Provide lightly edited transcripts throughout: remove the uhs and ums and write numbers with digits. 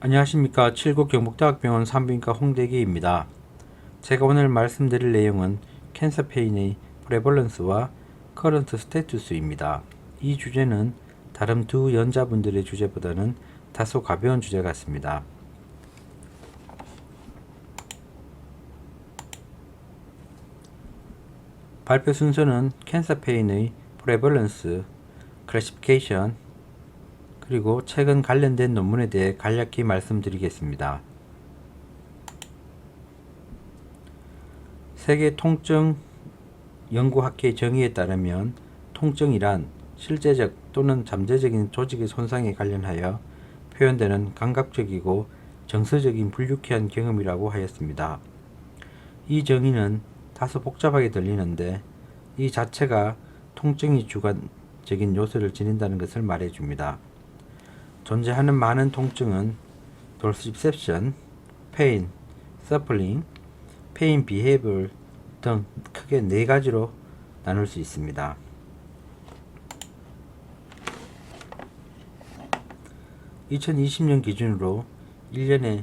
안녕하십니까. 칠곡 경북대학병원 산부인과 홍대기입니다. 제가 오늘 말씀드릴 내용은 캔서 페인의 프레벌런스와 커런트 스테투스입니다. 이 주제는 다른 두 연자분들의 주제보다는 다소 가벼운 주제 같습니다. 발표 순서는 캔서 페인의 프레벌런스, 클래시피케이션, 그리고 최근 관련된 논문에 대해 간략히 말씀드리겠습니다. 세계 통증 연구학회 정의에 따르면 통증이란 실제적 또는 잠재적인 조직의 손상에 관련하여 표현되는 감각적이고 정서적인 불유쾌한 경험이라고 하였습니다. 이 정의는 다소 복잡하게 들리는데 이 자체가 통증이 주관적인 요소를 지닌다는 것을 말해줍니다. 존재하는 많은 통증은 도르시셉션, 페인, 서플링, 페인 비헤이블 등 크게 네 가지로 나눌 수 있습니다. (2020년) 기준으로 1년에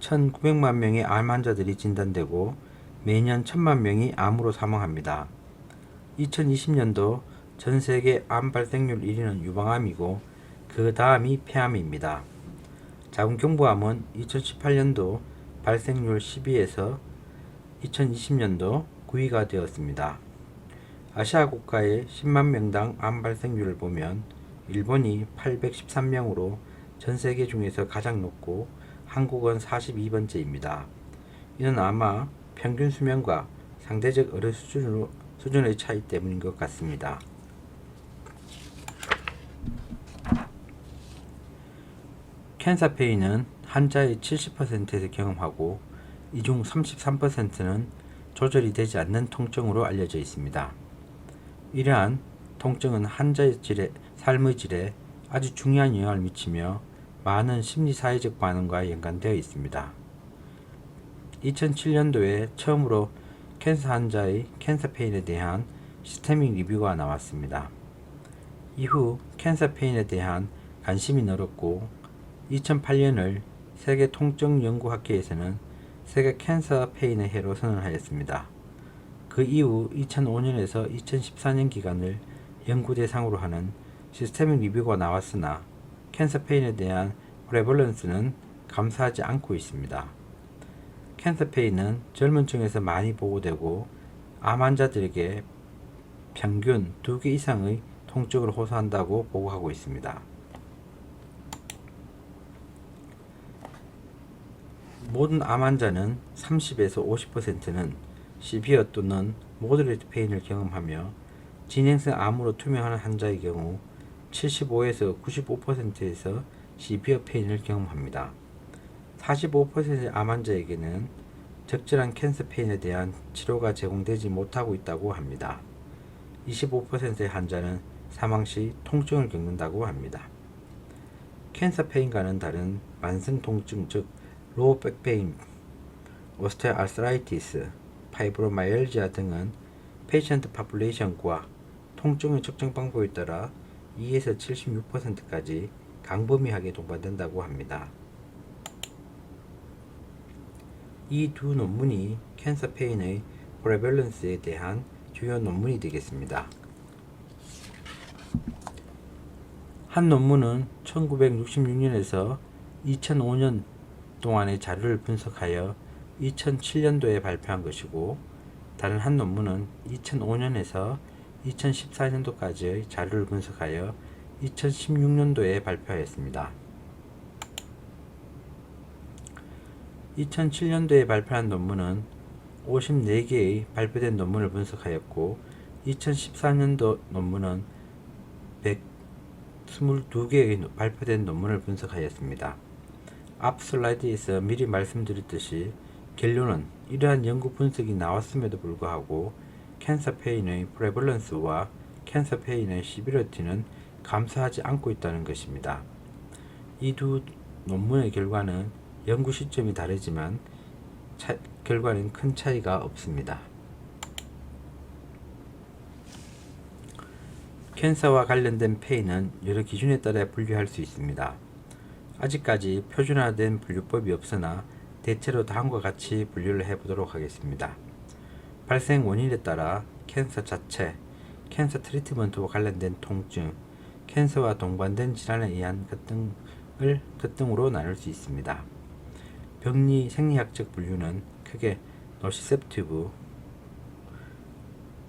1,900만 명의 암 환자들이 진단되고 매년 1,000만 명이 암으로 사망합니다. 2020년도 전 세계 암 발생률 1위는 유방암이고 그 다음이 폐암입니다. 자궁경부암은 2018년도 발생률 10위에서 2020년도 9위가 되었습니다. 아시아 국가의 10만 명당 암 발생률을 보면 일본이 813명으로 전 세계 중에서 가장 높고 한국은 42번째입니다. 이는 아마 평균 수명과 상대적 의료 수준의 차이 때문인 것 같습니다. 캔서 페인은 환자의 70%에서 경험하고 이 중 33%는 조절이 되지 않는 통증으로 알려져 있습니다. 이러한 통증은 환자의 삶의 질에 아주 중요한 영향을 미치며 많은 심리사회적 반응과 연관되어 있습니다. 2007년도에 처음으로 캔서 환자의 캔서 페인에 대한 시스테믹 리뷰가 나왔습니다. 이후 캔서 페인에 대한 관심이 늘었고 2008년을 세계 통증 연구학회에서는 세계 캔서 페인의 해로 선언하였습니다. 그 이후 2005년에서 2014년 기간을 연구 대상으로 하는 시스테믹 리뷰가 나왔으나 캔서 페인에 대한 프레벌런스는 감소하지 않고 있습니다. 캔서 페인은 젊은 층에서 많이 보고되고 암 환자들에게 평균 2개 이상의 통증을 호소한다고 보고하고 있습니다. 모든 암 환자는 30에서 50%는 시비어 또는 모더레이트 페인을 경험하며 진행성 암으로 투명한 환자의 경우 75에서 95%에서 시비어 페인을 경험합니다. 45%의 암 환자에게는 적절한 캔서 페인에 대한 치료가 제공되지 못하고 있다고 합니다. 25%의 환자는 사망 시 통증을 겪는다고 합니다. 캔서 페인과는 다른 만성 통증 즉 로우 백페인, 오스테오아스라이티스, 파이브로마이얼지아 등은 페이션트 파퓰레이션과 통증의 측정 방법에 따라 2에서 76%까지 광범위하게 동반된다고 합니다. 이 두 논문이 캔서 페인의 프레벌런스에 대한 주요 논문이 되겠습니다. 한 논문은 1966년에서 2005년 동안의 자료를 분석하여 2007년도에 발표한 것이고 다른 한 논문은 2005년에서 2014년도까지의 자료를 분석하여 2016년도에 발표하였습니다. 2007년도에 발표한 논문은 54개의 발표된 논문을 분석하였고 2014년도 논문은 122개의 발표된 논문을 분석하였습니다. 앞 슬라이드에서 미리 말씀드렸듯이 결론은 이러한 연구 분석이 나왔음에도 불구하고 캔서 페인의 프레벌런스와 캔서 페인의 시비러티는 감소하지 않고 있다는 것입니다. 이 두 논문의 결과는 연구 시점이 다르지만 결과는 큰 차이가 없습니다. 캔서와 관련된 페인은 여러 기준에 따라 분류할 수 있습니다. 아직까지 표준화된 분류법이 없으나 대체로 다음과 같이 분류를 해보도록 하겠습니다. 발생 원인에 따라 캔서 자체, 캔서 트리트먼트와 관련된 통증, 캔서와 동반된 질환에 의한 것 등으로 나눌 수 있습니다. 병리 생리학적 분류는 크게 노시셉티브,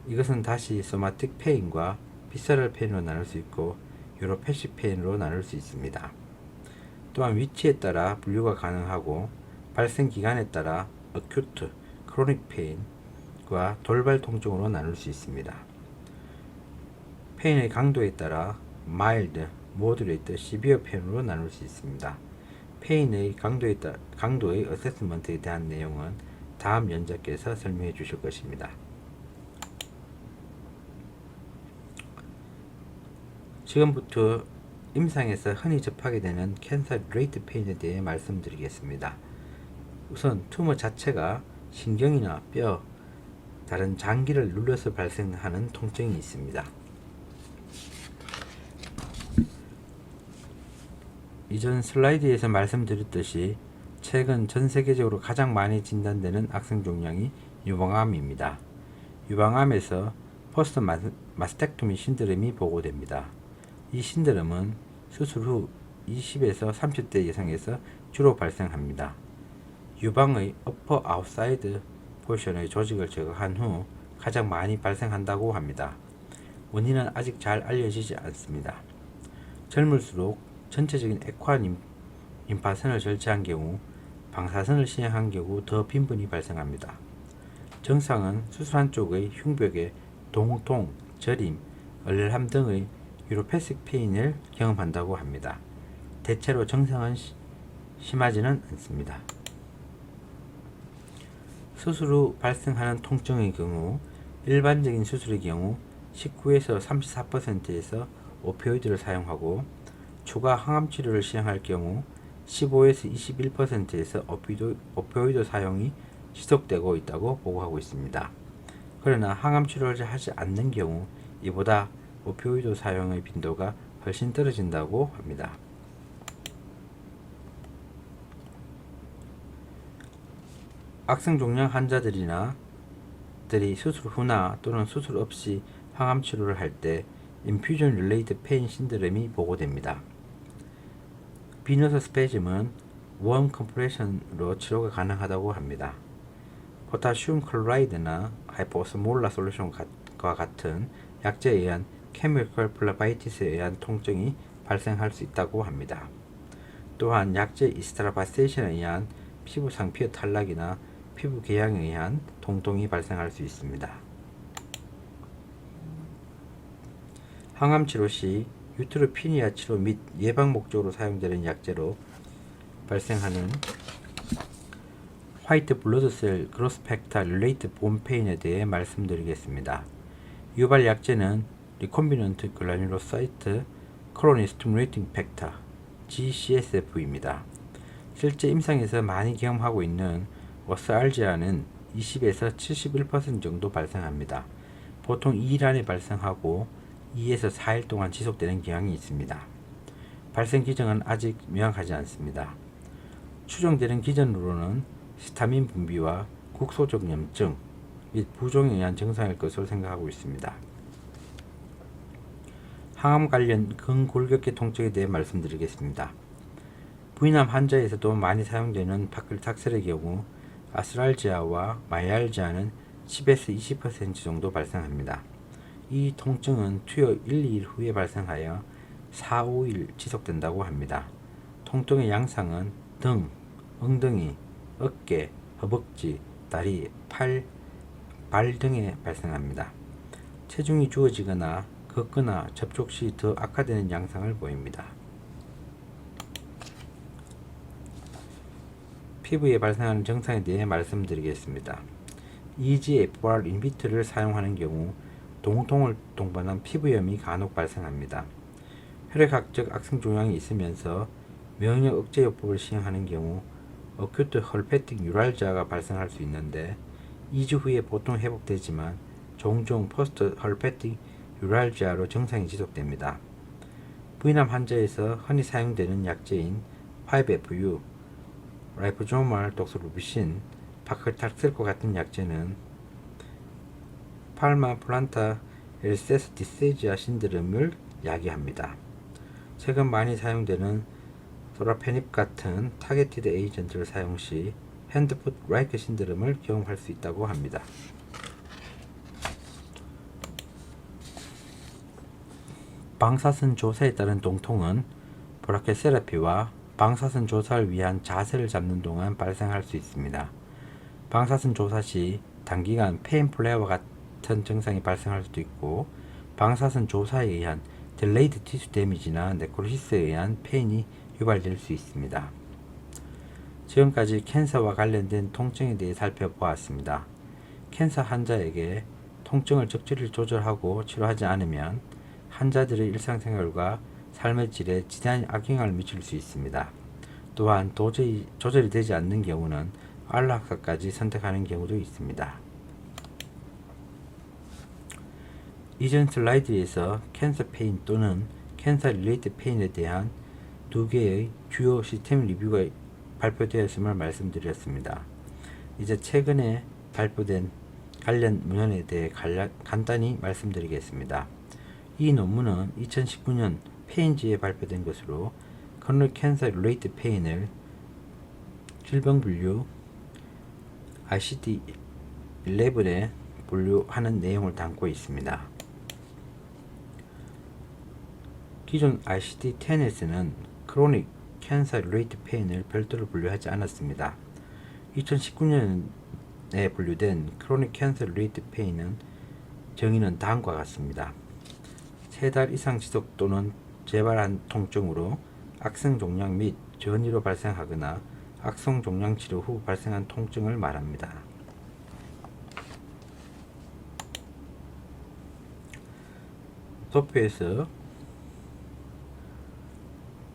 이것은 다시 소마틱 페인과 비서럴 페인으로 나눌 수 있고 유로패식 페인으로 나눌 수 있습니다. 또한 위치에 따라 분류가 가능하고 발생 기간에 따라 어큐트, 크로닉 페인과 돌발 통증으로 나눌 수 있습니다. 페인의 강도에 따라 마일드, 모더레이트, 시비어 페인으로 나눌 수 있습니다. 페인의 강도의 어세스먼트에 대한 내용은 다음 연자께서 설명해 주실 것입니다. 지금부터 임상에서 흔히 접하게 되는 캔서 릴레이트 페인에 대해 말씀드리겠습니다. 우선 투머 자체가 신경이나 뼈, 다른 장기를 눌러서 발생하는 통증이 있습니다. 이전 슬라이드에서 말씀드렸듯이 최근 전 세계적으로 가장 많이 진단되는 악성 종양이 유방암입니다. 유방암에서 포스트 마스텍토미 신드롬이 보고됩니다. 이 신드롬은 수술 후 20에서 30대 여성에서 주로 발생합니다. 유방의 어퍼 아웃사이드 포션의 조직을 제거한 후 가장 많이 발생한다고 합니다. 원인은 아직 잘 알려지지 않습니다. 젊을수록 전체적인 액화 림파선을 절제한 경우, 방사선을 시행한 경우 더 빈번히 발생합니다. 증상은 수술한 쪽의 흉벽에 동통, 저림, 얼얼함 등의 유로패식 페인을 경험한다고 합니다. 대체로 증상은 심하지는 않습니다. 수술 후 발생하는 통증의 경우 일반적인 수술의 경우 19에서 34%에서 오피오이드를 사용하고 추가 항암 치료를 시행할 경우 15에서 21%에서 오피오이드 사용이 지속되고 있다고 보고하고 있습니다. 그러나 항암 치료를 하지 않는 경우 이보다 오피오이드 사용의 빈도가 훨씬 떨어진다고 합니다. 악성 종양 환자들이 수술 후나 또는 수술 없이 항암 치료를 할 때 인퓨전 릴레이트 페인 신드롬이 보고됩니다. 비너스 스페즘은 웜 컴프레션으로 치료가 가능하다고 합니다. 포타슘 클로라이드나 하이포스몰라 솔루션과 같은 약제에 의한 케미컬 플라바이티스에 의한 통증이 발생할 수 있다고 합니다. 또한 약제 이스트라바세이션에 의한 피부 상피의 탈락이나 피부 개양에 의한 통증이 발생할 수 있습니다. 항암 치료 시 유트로피니아 치료 및 예방 목적으로 사용되는 약제로 발생하는 화이트 블러드셀 그로스 팩터 릴레이트 본 페인에 대해 말씀드리겠습니다. 유발 약제는 리콤비넌트 글라뉴로사이트 코로니 스티뮬레이팅 팩터 GCSF입니다. 실제 임상에서 많이 경험하고 있는 워스알지아는 20에서 71% 정도 발생합니다. 보통 2일 안에 발생하고 2에서 4일 동안 지속되는 경향이 있습니다. 발생 기전은 아직 명확하지 않습니다. 추정되는 기전으로는 히스타민 분비와 국소적 염증 및 부종에 의한 증상일 것으로 생각하고 있습니다. 항암 관련 근골격계 통증에 대해 말씀드리겠습니다. 부인암 환자에서도 많이 사용되는 파클탁셀의 경우 아스랄지아와 마이알지아는 10에서 20% 정도 발생합니다. 이 통증은 투여 1, 2일 후에 발생하여 4, 5일 지속된다고 합니다. 통증의 양상은 등, 엉덩이, 어깨, 허벅지, 다리, 팔, 발 등에 발생합니다. 체중이 주어지거나 걷거나 접촉 시 더 악화되는 양상을 보입니다. 피부에 발생하는 증상에 대해 말씀드리겠습니다. EGFR 인히비터를 사용하는 경우 동통을 동반한 피부염이 간혹 발생합니다. 혈액학적 악성 종양이 있으면서 면역 억제요법을 시행하는 경우 어큐트 헐페틱 유랄자가 발생할 수 있는데 2주 후에 보통 회복되지만 종종 포스트 헐페틱 유랄자로 증상이 지속됩니다. 부인암 환자에서 흔히 사용되는 약제인 5FU, 라이포조말 독소루비신, 파클탁셀과 같은 약제는 팔마 플란타 엘세스 디세이지아 신드롬을 야기합니다. 최근 많이 사용되는 소라페닙 같은 타겟티드 에이전트를 사용 시 핸드풋 라이크 신드롬을 경험할 수 있다고 합니다. 방사선 조사에 따른 동통은 브라켓 세라피와 방사선 조사를 위한 자세를 잡는 동안 발생할 수 있습니다. 방사선 조사 시 단기간 페인 플레어와 같은 증상이 발생할 수도 있고, 방사선 조사에 의한 딜레이드 티슈 데미지나 네크로시스에 의한 페인이 유발될 수 있습니다. 지금까지 캔서와 관련된 통증에 대해 살펴보았습니다. 캔서 환자에게 통증을 적절히 조절하고 치료하지 않으면 환자들의 일상생활과 삶의 질에 지대한 악영향을 미칠 수 있습니다. 또한 도저히 조절이 되지 않는 경우는 안락사까지 선택하는 경우도 있습니다. 이전 슬라이드에서 캔서 페인 또는 캔서 릴레이트 페인에 대한 두 개의 주요 시스템 리뷰가 발표되었음을 말씀드렸습니다. 이제 최근에 발표된 관련 문헌에 대해 간단히 말씀드리겠습니다. 이 논문은 2019년 페인지에 발표된 것으로 커널 캔서 릴레이트 페인을 질병 분류 ICD-11에 분류하는 내용을 담고 있습니다. 기존 ICD-10에서는 크로닉 캔서 릴레이트 페인을 별도로 분류하지 않았습니다. 2019년에 분류된 크로닉 캔서 릴레이트 페인은 정의는 다음과 같습니다. 3달 이상 지속 또는 재발한 통증으로 악성 종양 및 전이로 발생하거나 악성 종양 치료 후 발생한 통증을 말합니다. 도표에서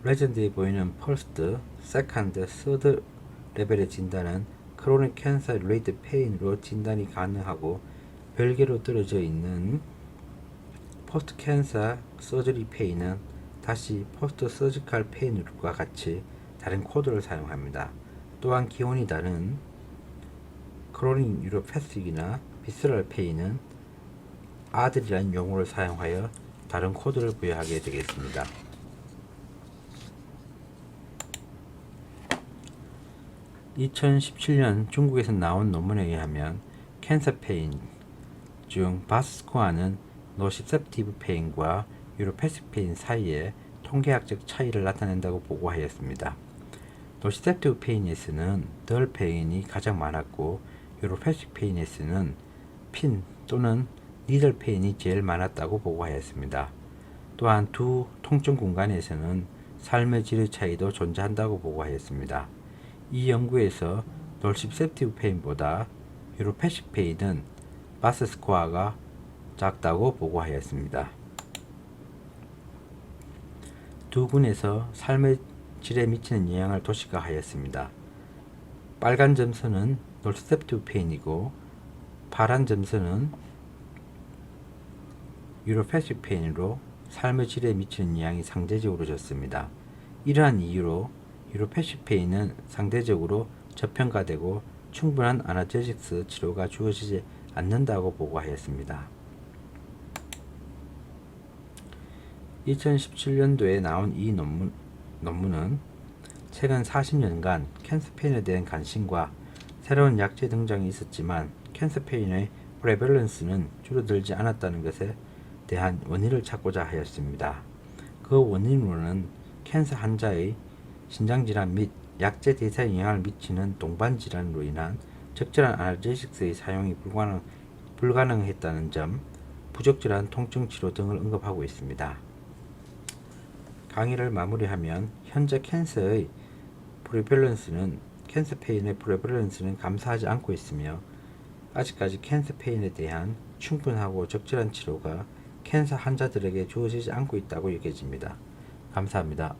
레전드에 보이는 퍼스트, 세컨드, 서드 레벨의 진단은 크로닉 캔서 릴레이트 페인으로 진단이 가능하고, 별개로 떨어져 있는 포스트 캔서 서저리 페인은 다시 포스트 서지컬 페인과 같이 다른 코드를 사용합니다. 또한 기원이 다른 크로닉 뉴로패틱이나 비스럴 페인은 아들이라는 용어를 사용하여 다른 코드를 부여하게 되겠습니다. (2017년) 중국에서 나온 논문에 의하면 캔서 페인 중 바스스코어는 노시셉티브 페인과 유로패식 페인 사이에 통계학적 차이를 나타낸다고 보고하였습니다. 노시셉티브 페인에서는 덜 페인이 가장 많았고, 유로패식 페인에서는 핀 또는 니들 페인이 제일 많았다고 보고하였습니다. 또한 두 통증 공간에서는 삶의 질의 차이도 존재한다고 보고하였습니다. 이 연구에서 노시셉티브 페인보다 유로패식 페인은 바스 스코어가 작다고 보고하였습니다. 두 군에서 삶의 질에 미치는 영향을 도식화하였습니다. 빨간 점선은 노시셉티브 페인이고, 파란 점선은 유로패식 페인으로 삶의 질에 미치는 영향이 상대적으로 적습니다. 이러한 이유로 유로패식 페인은 상대적으로 저평가되고 충분한 아나제식스 치료가 주어지지 않는다고 보고하였습니다. 2017년도에 나온 이 논문은 최근 40년간 캔서 페인에 대한 관심과 새로운 약제 등장이 있었지만 캔서 페인의 프레밸런스는 줄어들지 않았다는 것에 대한 원인을 찾고자 하였습니다. 그 원인으로는 캔서 환자의 신장질환 및 약제 대사에 영향을 미치는 동반질환으로 인한 적절한 아날제식스의 사용이 불가능했다는 점, 부적절한 통증치료 등을 언급하고 있습니다. 강의를 마무리하면 현재 캔서 페인의 프레밸런스는 감소하지 않고 있으며, 아직까지 캔서 페인에 대한 충분하고 적절한 치료가 캔서 환자들에게 주어지지 않고 있다고 여겨집니다. 감사합니다.